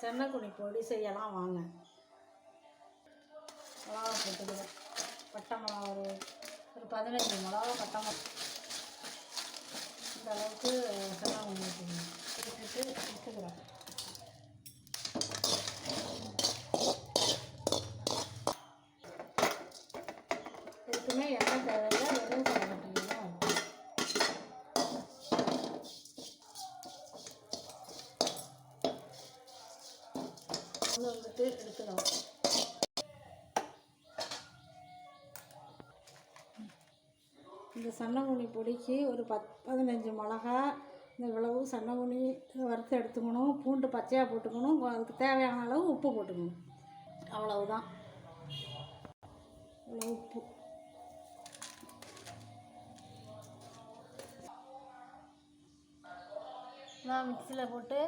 சென்னக்குனி பொடி செய்யலாம் வாங்க. மிளகா போட்டுக்கிறேன். பட்டை மிளகா ஒரு 15 மிளகா பட்டை மிளகா இந்த அளவுக்கு சென்னக்குனி போட்டுட்டு எடுத்துக்கிறேன். எதுக்குமே எண்ணெய் தேவையில்லை, வெறும் கருவேப்பிலை தான். வந்துட்டு எடுத்துக்கலாம். இந்த சன்னகுனி பொடிக்கு ஒரு 15 மிளகா, இந்த இவ்வளவு சன்னகுனி வறுத்து எடுத்துக்கணும். பூண்டு பச்சையாக போட்டுக்கணும். அதுக்கு தேவையான அளவு உப்பு போட்டுக்கணும். அவ்வளவுதான். இவ்வளோ உப்பு. நான் மிக்சியில் போட்டு